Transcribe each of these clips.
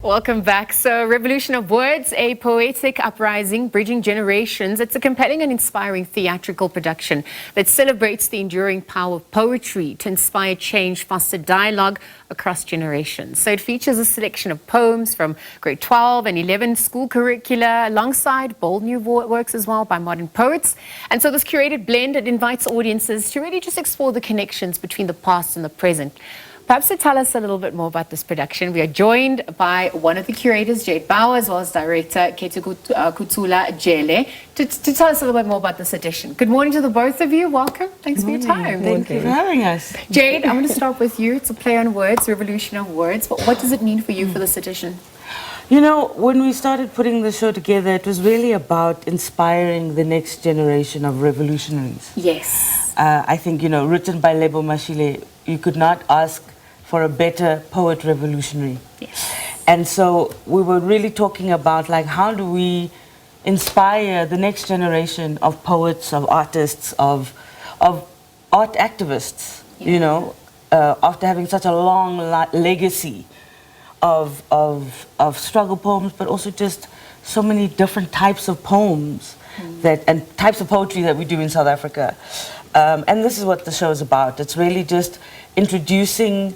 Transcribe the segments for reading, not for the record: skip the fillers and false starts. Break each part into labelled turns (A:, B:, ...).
A: Welcome back. So, Revolution of Words, a poetic uprising bridging generations. It's a compelling and inspiring theatrical production that celebrates the enduring power of poetry to inspire change, foster dialogue across generations. So it features a selection of poems from grade 12 and 11 school curricula, alongside bold new works as well by modern poets. And so this curated blend, it invites audiences to really just explore the connections between the past and the present. Perhaps to tell us a little bit more about this production, we are joined by one of the curators, Jade, as well as director Khethukuthula, Jele, to tell us a little bit more about this edition. Good morning to the both of you. Welcome. Thanks for your time.
B: Thank you for having us.
A: Jade, I'm going to start with you. It's a play on words, Revolution of Words. But what does it mean for you for this edition?
B: You know, when we started putting the show together, it was really about inspiring the next generation of revolutionaries.
A: Yes.
B: I think, you know, written by Lebo Mashile, you could not ask for a better poet revolutionary.
A: Yes.
B: And so we were really talking about, like, how do we inspire the next generation of poets, of artists, of art activists, you know, after having such a long legacy of struggle poems, but also just so many different types of poems and types of poetry that we do in South Africa. And this is what the show is about. It's really just introducing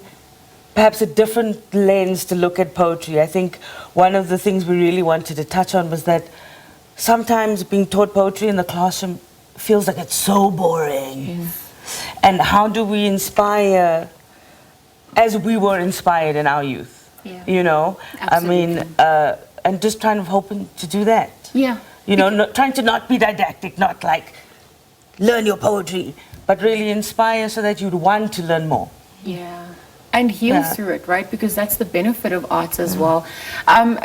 B: perhaps a different lens to look at poetry. I think one of the things we really wanted to touch on was that sometimes being taught poetry in the classroom feels like it's so boring. And how do we inspire as we were inspired in our youth? You know?
A: Absolutely.
B: I mean, and just kind of hoping to do that.
A: Yeah.
B: You know, trying to not be didactic, not like learn your poetry, but really inspire so that you'd want to learn more.
A: Yeah. And heal through it, right? Because that's the benefit of art as well.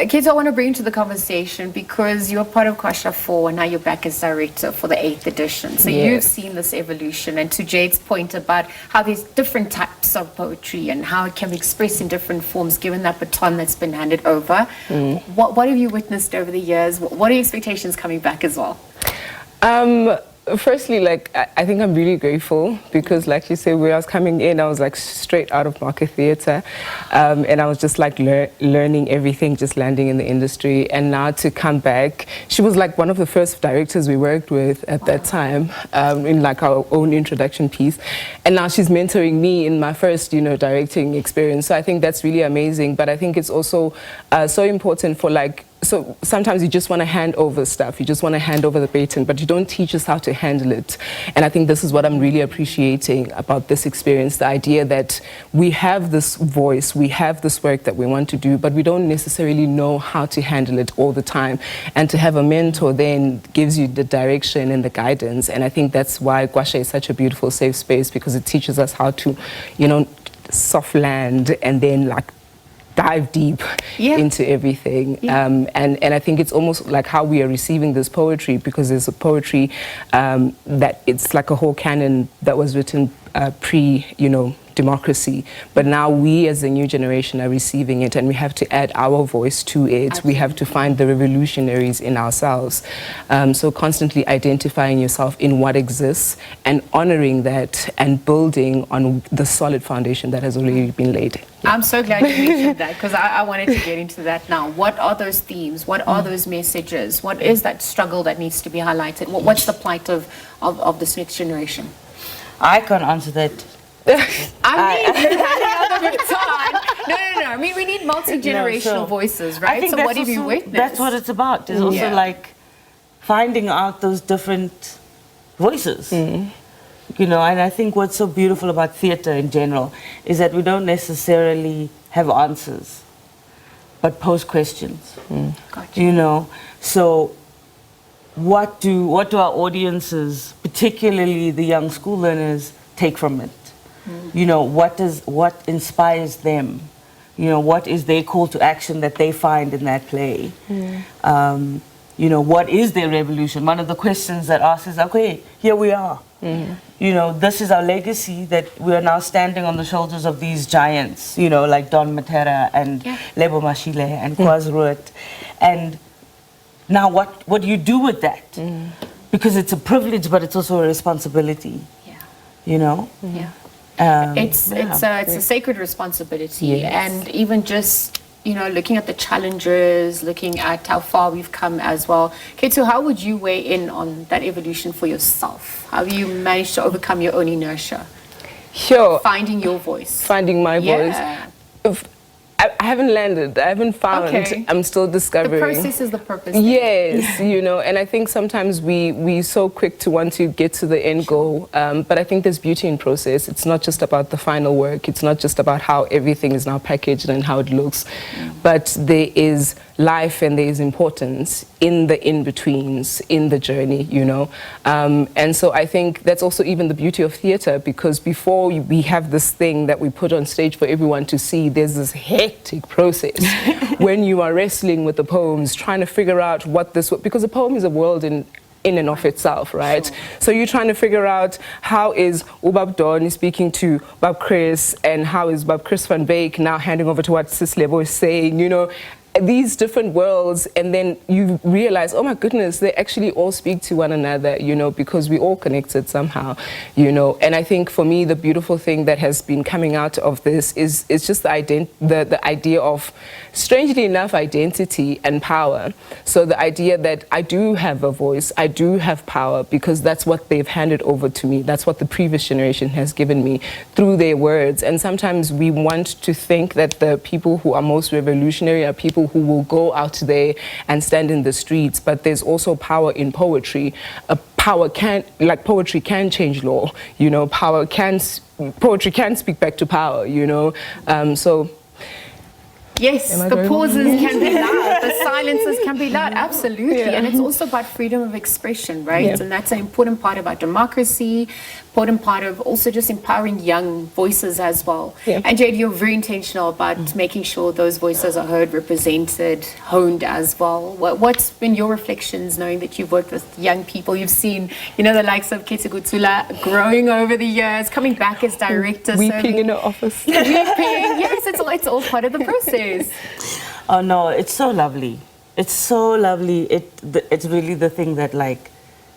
A: Kids, I want to bring to the conversation because you're part of Kwasha 4 and now you're back as director for the 8th edition. So you've seen this evolution. And to Jade's point about how there's different types of poetry and how it can be expressed in different forms given that baton that's been handed over. What have you witnessed over the years? What are your expectations coming back as well?
C: Firstly, like, I think I'm really grateful because, like you said, when I was coming in, I was like straight out of market theatre, and I was just like learning everything, just landing in the industry. And now to come back, she was like one of the first directors we worked with at that time, in like our own introduction piece. And now she's mentoring me in my first, you know, directing experience. So I think that's really amazing. But I think it's also so important for, like, so sometimes you just want to hand over stuff, you just want to hand over the baton, but you don't teach us how to handle it. And I think this is what I'm really appreciating about this experience, the idea that we have this voice, we have this work that we want to do, but we don't necessarily know how to handle it all the time. And to have a mentor then gives you the direction and the guidance. And I think that's why Kwasha is such a beautiful safe space, because it teaches us how to, you know, soft land and then like dive deep into everything. And I think it's almost like how we are receiving this poetry, because there's a poetry that it's like a whole canon that was written pre, you know, democracy, but now we as the new generation are receiving it, and we have to add our voice to it. Absolutely. We have to find the revolutionaries in ourselves. So constantly identifying yourself in what exists and honoring that and building on the solid foundation that has already been laid.
A: I'm so glad you mentioned that, because I wanted to get into that now. What are those themes? What are those messages? What is that struggle that needs to be highlighted? What's the plight of this next generation?
B: I can't answer that.
A: I mean, no. I mean, we need multi-generational voices, right? So what have you witnessed?
B: That's what it's about. It's also like finding out those different voices. You know, and I think what's so beautiful about theatre in general is that we don't necessarily have answers, but pose questions.
A: Gotcha.
B: You know, so what do our audiences, particularly the young school learners, take from it? You know, what inspires them? You know, what is their call to action that they find in that play? You know, what is their revolution? One of the questions that asks is, okay, here we are. You know, this is our legacy, that we are now standing on the shoulders of these giants, you know, like Don Matera and Lebo Mashile and Kwazruet. And now what do you do with that? Because it's a privilege, but it's also a responsibility. You know?
A: It's a sacred responsibility, and even just looking at the challenges, looking at how far we've come as well. Khethu, how would you weigh in on that evolution for yourself? How have you managed to overcome your own inertia?
C: Sure.
A: Finding your voice.
C: Finding my voice. I haven't landed. I haven't found.
A: Okay.
C: I'm still discovering.
A: The process is the purpose.
C: Yes, and I think sometimes we so quick to want to get to the end goal, but I think there's beauty in process. It's not just about the final work. It's not just about how everything is now packaged and how it looks, but there is life and there is importance in the in-betweens, in the journey, and so I think that's also even the beauty of theatre, because before we have this thing that we put on stage for everyone to see, there's this hectic process when you are wrestling with the poems, trying to figure out because a poem is a world in and of itself, right? Sure. So you're trying to figure out how is Ubab Don speaking to Bab Chris, and how is Bab Chris van Beek now handing over to what Sis Lebo is saying, these different worlds, and then you realize, oh my goodness, they actually all speak to one another, because we all connected somehow, and I think for me the beautiful thing that has been coming out of this is just the idea of, strangely enough, identity and power. So the idea that I do have a voice, I do have power, because that's what they've handed over to me, that's what the previous generation has given me through their words. And sometimes we want to think that the people who are most revolutionary are people who will go out there and stand in the streets, but there's also power in poetry. Poetry can change law, poetry can speak back to power, so.
A: Yes, the pauses can be loud, the silences can be loud, absolutely. And it's also about freedom of expression, right? Yeah. And that's an important part about democracy, important part of also just empowering young voices as well. Yeah. And Jade, you're very intentional about making sure those voices are heard, represented, honed as well. What's been your reflections, knowing that you've worked with young people? You've seen, the likes of Khethukuthula growing over the years, coming back as director.
C: Weeping in her office.
A: Weeping, yes, it's all part of the process.
B: Oh no, it's so lovely. It's so lovely. It's really the thing that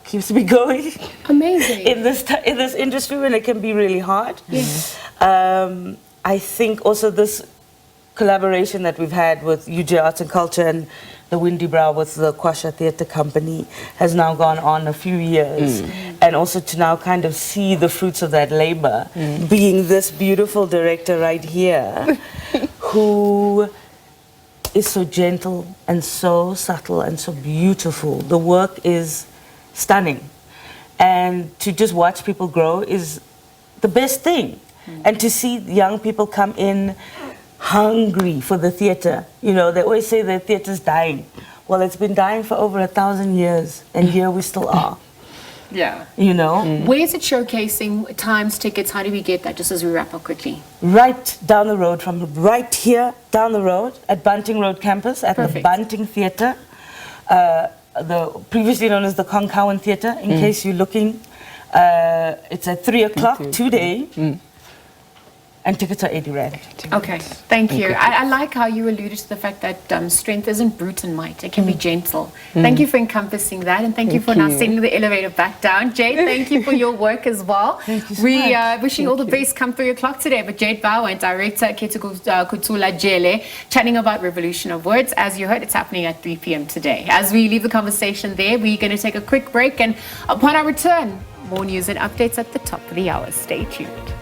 B: keeps me going.
A: Amazing.
B: in this industry when it can be really hard.
A: Yes.
B: I think also this collaboration that we've had with UJ Arts and Culture and the Windy Brow with the Kwasha Theatre Company has now gone on a few years. And also to now kind of see the fruits of that labor, being this beautiful director right here, who is so gentle and so subtle and so beautiful. The work is stunning. And to just watch people grow is the best thing. And to see young people come in hungry for the theatre. They always say the theatre's dying. Well, it's been dying for over 1,000 years, and here we still are.
A: Yeah.
B: Where
A: is it showcasing? Times, tickets, how do we get that, just as we wrap up quickly?
B: Right down the road, from right here down the road at Bunting Road campus at the Bunting Theatre, the previously known as the Concowan Theatre, in case you're looking. It's at 3 o'clock today. And tickets are 80 Rand.
A: Okay, thank you. I like how you alluded to the fact that strength isn't brute and might. It can be gentle. Thank you for encompassing that, and thank you for now sending the elevator back down. Jade, thank you for your work as well.
B: Thank you so
A: we
B: much.
A: Wishing all the best come 3 o'clock today. But Jade Bauer and director Khethukuthula Jele chatting about Revolution of Words. As you heard, it's happening at 3 p.m. today. As we leave the conversation there, we're going to take a quick break, and upon our return, more news and updates at the top of the hour. Stay tuned.